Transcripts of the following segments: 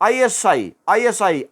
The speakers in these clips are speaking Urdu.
ISI,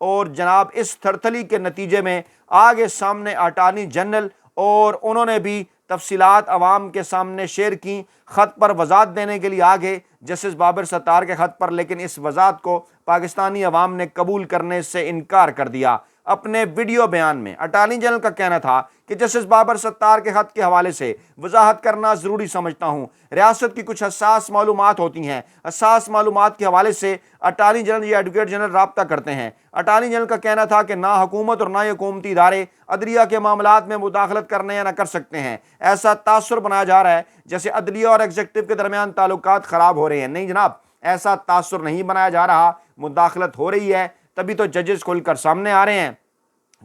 اور جناب اس تھرتھلی کے نتیجے میں آگے سامنے اٹارنی جنرل اور انہوں نے بھی تفصیلات عوام کے سامنے شیئر کی، خط پر وضاحت دینے کے لیے آگے جسٹس بابر ستار کے خط پر، لیکن اس وضاحت کو پاکستانی عوام نے قبول کرنے سے انکار کر دیا۔ اپنے ویڈیو بیان میں اٹارنی جنرل کا کہنا تھا کہ جسٹس بابر ستار کے خط کے حوالے سے وضاحت کرنا ضروری سمجھتا ہوں۔ ریاست کی کچھ حساس معلومات ہوتی ہیں، حساس معلومات کے حوالے سے اٹارنی جنرل یا ایڈوکیٹ جنرل رابطہ کرتے ہیں۔ اٹارنی جنرل کا کہنا تھا کہ نہ حکومت اور نہ ہی حکومتی ادارے عدلیہ کے معاملات میں مداخلت کرنے یا نہ کر سکتے ہیں۔ ایسا تاثر بنایا جا رہا ہے جیسے عدلیہ اور ایگزیکٹو کے درمیان تعلقات خراب ہو رہے ہیں۔ نہیں جناب، ایسا تاثر نہیں بنایا جا رہا، مداخلت ہو رہی ہے، تبھی تو ججز کھل کر سامنے آ رہے ہیں۔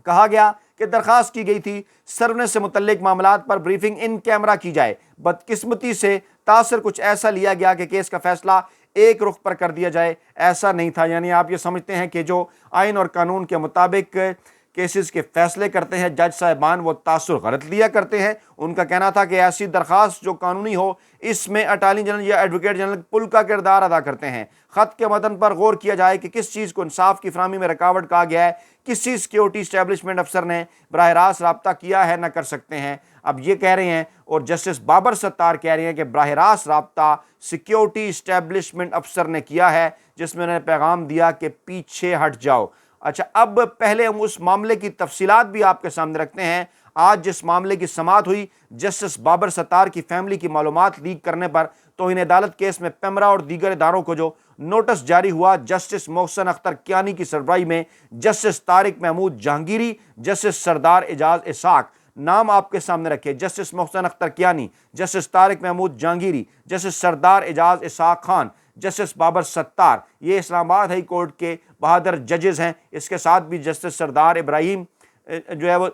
کہا گیا کہ درخواست کی گئی تھی سرورنس سے متعلق معاملات پر بریفنگ ان کیمرہ کی جائے۔ بدقسمتی سے تاثر کچھ ایسا لیا گیا کہ کیس کا فیصلہ ایک رخ پر کر دیا جائے، ایسا نہیں تھا۔ یعنی آپ یہ سمجھتے ہیں کہ جو آئین اور قانون کے مطابق کیسز کے فیصلے کرتے ہیں جج صاحبان، وہ تاثر غلط لیا کرتے ہیں۔ ان کا کہنا تھا کہ ایسی درخواست جو قانونی ہو، اس میں اٹارنی جنرل یا ایڈوکیٹ جنرل پل کا کردار ادا کرتے ہیں۔ خط کے متن پر غور کیا جائے کہ کس چیز کو انصاف کی فراہمی میں رکاوٹ کہا گیا ہے، کسی سیکیورٹی اسٹیبلشمنٹ افسر نے براہ راست رابطہ کیا ہے، نہ کر سکتے ہیں۔ اب یہ کہہ رہے ہیں اور جسٹس بابر ستار کہہ رہے ہیں کہ براہ راست رابطہ سیکیورٹی اسٹیبلشمنٹ افسر نے کیا ہے، جس میں انہوں نے پیغام دیا کہ پیچھے ہٹ جاؤ۔ اچھا، اب پہلے ہم اس معاملے کی تفصیلات بھی آپ کے سامنے رکھتے ہیں۔ آج جس معاملے کی سماعت ہوئی، جسٹس بابر ستار کی فیملی کی معلومات لیک کرنے پر توہین عدالت کیس میں پیمرا اور دیگر اداروں کو جو نوٹس جاری ہوا، جسٹس محسن اختر کیانی کی سربراہی میں جسٹس طارق محمود جہانگیری، جسٹس سردار اعجاز اسحاق، نام آپ کے سامنے رکھے، justice Mohsin Akhtar Kayani, justice Tariq Mahmood Jahangiri, justice سردار اعجاز اسحاق خان، جسٹس بابر ستار، یہ اسلام آباد ہائی کورٹ کے بہادر ججز ہیں۔ اس کے ساتھ بھی جسٹس سردار ابراہیم جو ہے وہ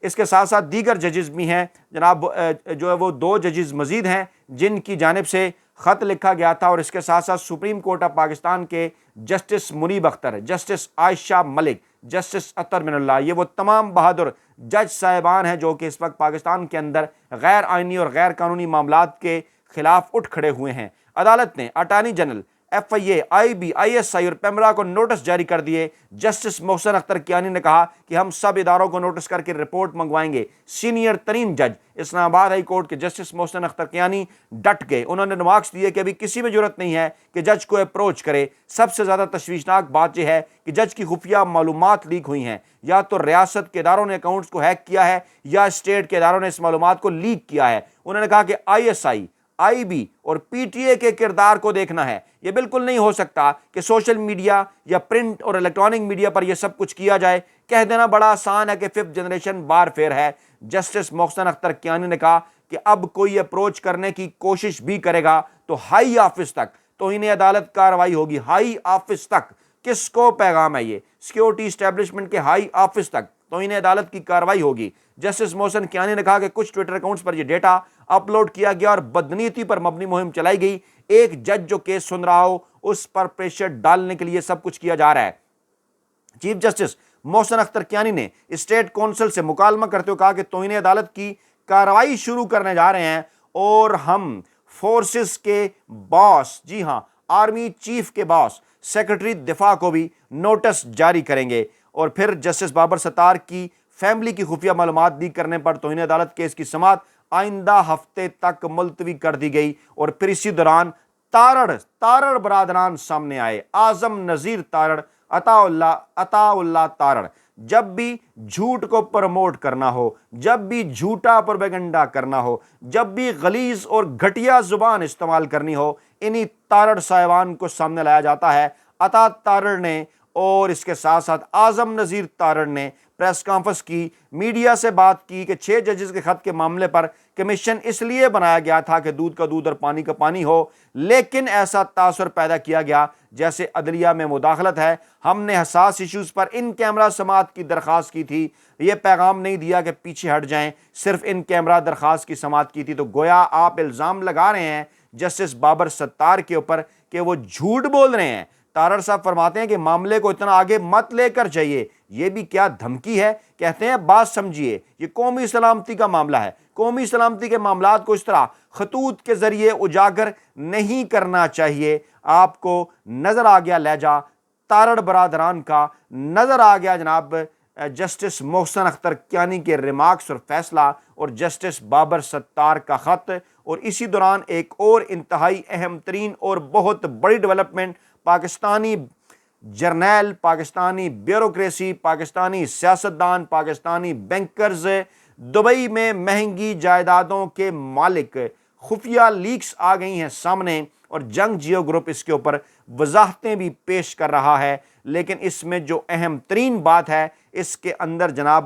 اس کے ساتھ ساتھ دیگر ججز بھی ہیں جناب، جو ہے وہ 2 ججز مزید ہیں جن کی جانب سے خط لکھا گیا تھا، اور اس کے ساتھ ساتھ سپریم کورٹ آف پاکستان کے جسٹس منیب اختر، جسٹس عائشہ ملک، جسٹس اطہر من اللہ، یہ وہ تمام بہادر جج صاحبان ہیں جو کہ اس وقت پاکستان کے اندر غیر آئینی اور غیر قانونی معاملات کے خلاف اٹھ کھڑے ہوئے ہیں۔ عدالت نے attorney general, F I A, I B, I S I اور پیمرا کو نوٹس جاری کر دیے۔ جسٹس محسن اختر کیانی نے کہا کہ ہم سب اداروں کو نوٹس کر کے رپورٹ منگوائیں گے۔ سینئر ترین جج اسلام آباد ہائی کورٹ کے جسٹس محسن اختر کیانی ڈٹ گئے، انہوں نے ریمارکس دیے کہ ابھی کسی میں ضرورت نہیں ہے کہ جج کو اپروچ کرے۔ سب سے زیادہ تشویشناک بات یہ ہے کہ جج کی خفیہ معلومات لیک ہوئی ہیں، یا تو ریاست کے اداروں نے اکاؤنٹس کو ہیک کیا ہے یا اسٹیٹ کے اداروں نے اس معلومات کو لیک کیا ہے۔ انہوں نے کہا کہ آئی ایس آئی، آئی بی اور پی ٹی اے کے کردار کو دیکھنا ہے۔ یہ بالکل نہیں ہو سکتا کہ سوشل میڈیا یا پرنٹ اور الیکٹرانک میڈیا پر یہ سب کچھ کیا جائے۔ کہہ دینا بڑا آسان ہے کہ 5th جنریشن وار فیئر ہے۔ جسٹس محسن اختر کیانی نے کہا کہ اب کوئی اپروچ کرنے کی کوشش بھی کرے گا تو ہائی آفس تک توہین عدالت کارروائی ہوگی۔ ہائی آفس تک کس کو پیغام ہے؟ یہ سیکیورٹی اسٹیبلشمنٹ کے ہائی آفس تک توہین عدالت کی کارروائی ہوگی۔ جسٹس محسن کیانی نے کہا کہ کچھ ٹویٹر اکاؤنٹس پر یہ ڈیٹا اپلوڈ کیا گیا اور بدنیتی پر مبنی مہم چلائی گئی۔ ایک جج جو کیس سن رہا ہو اس پر پریشر ڈالنے کے لیے سب کچھ کیا جا رہا ہے۔ چیف جسٹس محسن اختر کیانی نے اسٹیٹ کونسل سے مکالمہ کرتے ہوئے کہا کہ توہین عدالت کی کارروائی شروع کرنے جا رہے ہیں اور ہم فورسز کے باس، جی ہاں، آرمی چیف کے باس سیکرٹری دفاع کو بھی نوٹس جاری کریں گے۔ اور پھر جسٹس بابر ستار کی فیملی کی خفیہ معلومات لیک کرنے پر توہین عدالت کیس کی سماعت آئندہ ہفتے تک ملتوی کر دی گئی۔ اور پھر اسی دوران تارڑ برادران سامنے آئے، اعظم نذیر تارڑ، عطا اللہ تارڑ۔ جب بھی جھوٹ کو پروموٹ کرنا ہو، جب بھی جھوٹا پروپیگنڈا کرنا ہو، جب بھی غلیظ اور گھٹیا زبان استعمال کرنی ہو، انہی تارڑ صاحبان کو سامنے لایا جاتا ہے۔ عطا تارڑ نے اور اس کے ساتھ ساتھ اعظم نذیر تارڑ نے پریس کانفرنس کی، میڈیا سے بات کی کہ 6 ججز کے خط کے معاملے پر کمیشن اس لیے بنایا گیا تھا کہ دودھ کا دودھ اور پانی کا پانی ہو، لیکن ایسا تاثر پیدا کیا گیا جیسے عدلیہ میں مداخلت ہے۔ ہم نے حساس ایشوز پر ان کیمرہ سماعت کی درخواست کی تھی، یہ پیغام نہیں دیا کہ پیچھے ہٹ جائیں، صرف ان کیمرہ درخواست کی سماعت کی تھی۔ تو گویا آپ الزام لگا رہے ہیں جسٹس بابر ستار کے اوپر کہ وہ جھوٹ بول رہے ہیں۔ تارڑ صاحب فرماتے ہیں کہ معاملے کو اتنا آگے مت لے کر جائیے، یہ بھی کیا دھمکی ہے؟ کہتے ہیں بات سمجھیے، یہ قومی سلامتی کا معاملہ ہے، قومی سلامتی کے معاملات کو اس طرح خطوط کے ذریعے اجاگر نہیں کرنا چاہیے۔ آپ کو نظر آ گیا لہجہ، تارڑ برادران کا نظر آ گیا جناب جسٹس محسن اختر کیانی کے ریمارکس اور فیصلہ اور جسٹس بابر ستار کا خط۔ اور اسی دوران ایک اور انتہائی اہم ترین اور بہت بڑی ڈیولپمنٹ، پاکستانی جرنیل، پاکستانی بیوروکریسی، پاکستانی سیاستدان، پاکستانی بینکرز دبئی میں مہنگی جائیدادوں کے مالک، خفیہ لیکس آ گئی ہیں سامنے اور جنگ جیو گروپ اس کے اوپر وضاحتیں بھی پیش کر رہا ہے۔ لیکن اس میں جو اہم ترین بات ہے، اس کے اندر جناب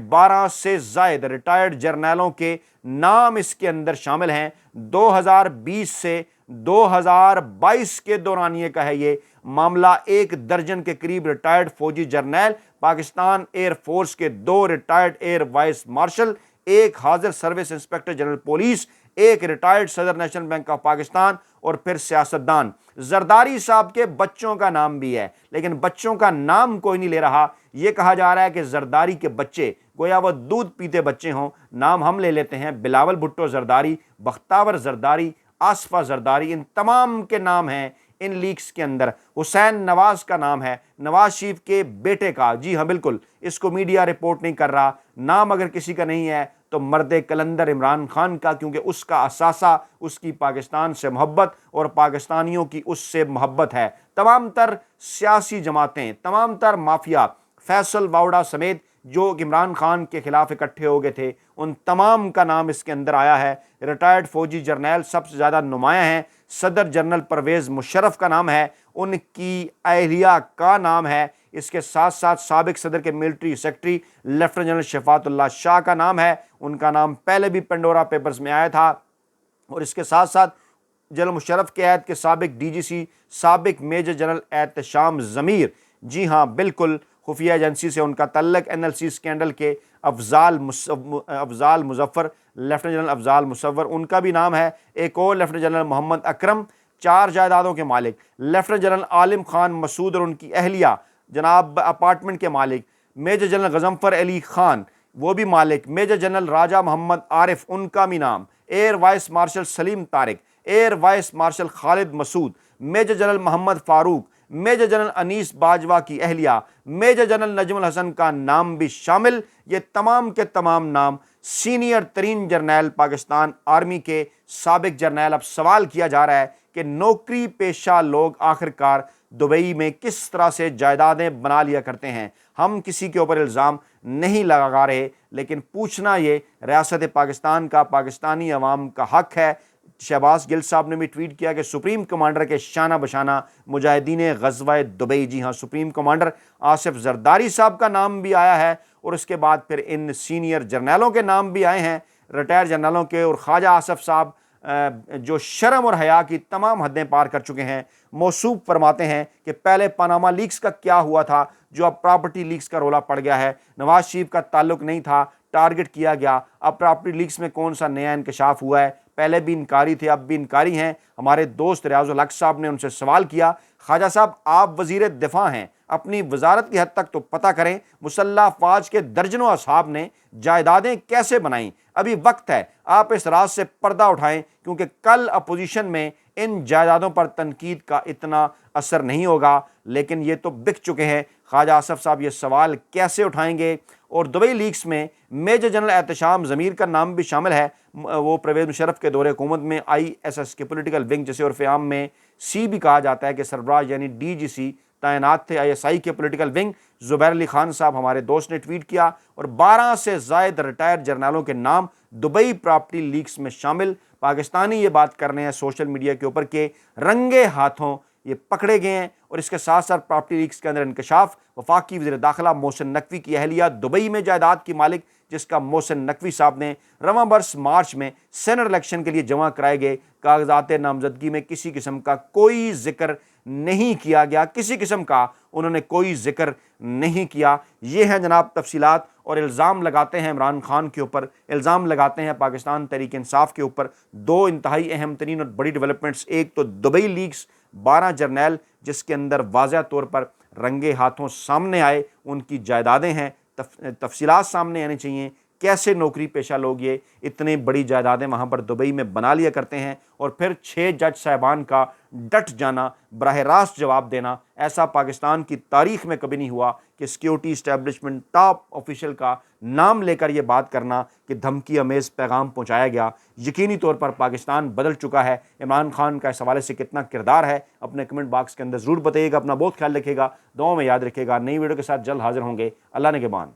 12 سے زائد ریٹائرڈ جرنیلوں کے نام اس کے اندر شامل ہیں۔ 2020 سے 2022 کے دورانیے کا ہے یہ معاملہ۔ 1 درجن کے قریب ریٹائرڈ فوجی جرنیل، پاکستان ایئر فورس کے 2 ریٹائرڈ ایئر وائس مارشل، 1 حاضر service inspector general police, 1 retired صدر نیشنل بینک آف پاکستان اور پھر سیاستدان۔ زرداری صاحب کے بچوں کا نام بھی ہے، لیکن بچوں کا نام کوئی نہیں لے رہا۔ یہ کہا جا رہا ہے کہ زرداری کے بچے گویا وہ دودھ پیتے بچے ہوں، نام ہم لے لیتے ہیں۔ بلاول بھٹو زرداری، بختاور زرداری، آصفہ زرداری، ان تمام کے نام ہیں ان لیکس کے اندر۔ حسین نواز کا نام ہے، نواز شریف کے بیٹے کا، جی ہاں بالکل، اس کو میڈیا رپورٹ نہیں کر رہا۔ نام اگر کسی کا نہیں ہے تو مرد کلندر عمران خان کا، کیونکہ اس کا اثاثہ اس کی پاکستان سے محبت اور پاکستانیوں کی اس سے محبت ہے۔ تمام تر سیاسی جماعتیں، تمام تر مافیا، فیصل واوڈا سمیت جو عمران خان کے خلاف اکٹھے ہو گئے تھے، ان تمام کا نام اس کے اندر آیا ہے۔ ریٹائرڈ فوجی جرنیل سب سے زیادہ نمایاں ہیں۔ صدر جنرل پرویز مشرف کا نام ہے، ان کی اہلیہ کا نام ہے۔ اس کے ساتھ ساتھ سابق صدر کے ملٹری سیکرٹری لیفٹیننٹ جنرل شفاعت اللہ شاہ کا نام ہے، ان کا نام پہلے بھی پنڈورا پیپرز میں آیا تھا۔ اور اس کے ساتھ ساتھ جنرل مشرف کے عہد کے سابق ڈی جی سی، سابق میجر جنرل احتشام ضمیر، جی ہاں بالکل، خفیہ ایجنسی سے ان کا تعلق، این ایل سی اسکینڈل کے افضال مظفر، لیفٹیننٹ جنرل افضال مصور، ان کا بھی نام ہے۔ ایک اور لیفٹیننٹ جنرل محمد اکرم، 4 جائیدادوں کے مالک، لیفٹیننٹ جنرل عالم خان مسعود اور ان کی اہلیہ جناب اپارٹمنٹ کے مالک، میجر جنرل غضنفر علی خان وہ بھی مالک، میجر جنرل راجہ محمد عارف ان کا بھی نام، ایئر وائس مارشل سلیم طارق، ایئر وائس مارشل خالد مسعود، میجر جنرل محمد فاروق، میجر جنرل انیس باجوہ کی اہلیہ، میجر جنرل نجم الحسن کا نام بھی شامل۔ یہ تمام کے تمام نام سینئر ترین جرنیل پاکستان آرمی کے سابق جرنیل۔ اب سوال کیا جا رہا ہے کہ نوکری پیشہ لوگ آخرکار دبئی میں کس طرح سے جائیدادیں بنا لیا کرتے ہیں۔ ہم کسی کے اوپر الزام نہیں لگا رہے، لیکن پوچھنا یہ ریاست پاکستان کا، پاکستانی عوام کا حق ہے۔ شہباز گل صاحب نے بھی ٹویٹ کیا کہ سپریم کمانڈر کے شانہ بشانہ مجاہدین غزوہ دبئی، جی ہاں سپریم کمانڈر آصف زرداری صاحب کا نام بھی آیا ہے، اور اس کے بعد پھر ان سینئر جرنیلوں کے نام بھی آئے ہیں، ریٹائر جرنیلوں کے۔ اور خواجہ آصف صاحب جو شرم اور حیا کی تمام حدیں پار کر چکے ہیں، موصوف فرماتے ہیں کہ پہلے پاناما لیکس کا کیا ہوا تھا جو اب پراپرٹی لیکس کا رولا پڑ گیا ہے، نواز شریف کا تعلق نہیں تھا، ٹارگٹ کیا گیا، اب پراپرٹی لیکس میں کون سا نیا انکشاف ہوا ہے؟ پہلے بھی انکاری تھے، اب بھی انکاری ہیں۔ ہمارے دوست ریاض الحق صاحب نے ان سے سوال کیا، خواجہ صاحب آپ وزیر دفاع ہیں، اپنی وزارت کی حد تک تو پتہ کریں، مسلح افواج کے درجنوں اصحاب نے جائیدادیں کیسے بنائیں؟ ابھی وقت ہے آپ اس راز سے پردہ اٹھائیں، کیونکہ کل اپوزیشن میں ان جائیدادوں پر تنقید کا اتنا اثر نہیں ہوگا، لیکن یہ تو بک چکے ہیں۔ خواجہ آصف صاحب یہ سوال کیسے اٹھائیں گے؟ اور دبئی لیکس میں میجر جنرل احتشام ضمیر کا نام بھی شامل ہے، وہ پرویز مشرف کے دور حکومت میں آئی ایس ایس کے پولیٹیکل ونگ، جسے عرف عام میں سی بھی کہا جاتا ہے، کہ سربراہ یعنی ڈی جی سی تعینات تھے آئی ایس آئی کے پولیٹیکل ونگ۔ زبیر علی خان صاحب ہمارے دوست نے ٹویٹ کیا، اور 12 سے زائد ریٹائر جرنیلوں کے نام دبئی پراپرٹی لیکس میں شامل۔ پاکستانی یہ بات کر رہے ہیں سوشل میڈیا کے اوپر کہ رنگے ہاتھوں یہ پکڑے گئے ہیں، اور اس کے ساتھ ساتھ پراپرٹی لیکس کے اندر انکشاف۔ وفاقی وزیر داخلہ محسن نقوی کی اہلیہ دبئی میں جائیداد کی مالک، جس کا محسن نقوی صاحب نے رواں برس مارچ میں سینٹ الیکشن کے لیے جمع کرائے گئے کاغذات نامزدگی میں کسی قسم کا کوئی ذکر نہیں کیا گیا، کسی قسم کا انہوں نے کوئی ذکر نہیں کیا۔ یہ ہیں جناب تفصیلات، اور الزام لگاتے ہیں عمران خان کے اوپر، الزام لگاتے ہیں پاکستان تحریک انصاف کے اوپر۔ 2 انتہائی اہم ترین اور بڑی ڈیولپمنٹس، ایک تو دبئی لیکس، 12 جرنیل جس کے اندر واضح طور پر رنگے ہاتھوں سامنے آئے ان کی جائیدادیں ہیں، تفصیلات سامنے آنی چاہیے کیسے نوکری پیشہ لوگ یہ اتنے بڑی جائیدادیں وہاں پر دبئی میں بنا لیا کرتے ہیں اور پھر 6 جج صاحبان کا ڈٹ جانا، براہ راست جواب دینا، ایسا پاکستان کی تاریخ میں کبھی نہیں ہوا کہ سیکیورٹی اسٹیبلشمنٹ ٹاپ آفیشل کا نام لے کر یہ بات کرنا کہ دھمکی امیز پیغام پہنچایا گیا۔ یقینی طور پر پاکستان بدل چکا ہے۔ عمران خان کا اس حوالے سے کتنا کردار ہے اپنے کمنٹ باکس کے اندر ضرور بتائیے گا۔ اپنا بہت خیال رکھیے گا، دعاؤں میں یاد رکھیے گا۔ نئی ویڈیو کے ساتھ جلد حاضر ہوں گے۔ اللہ نگہبان۔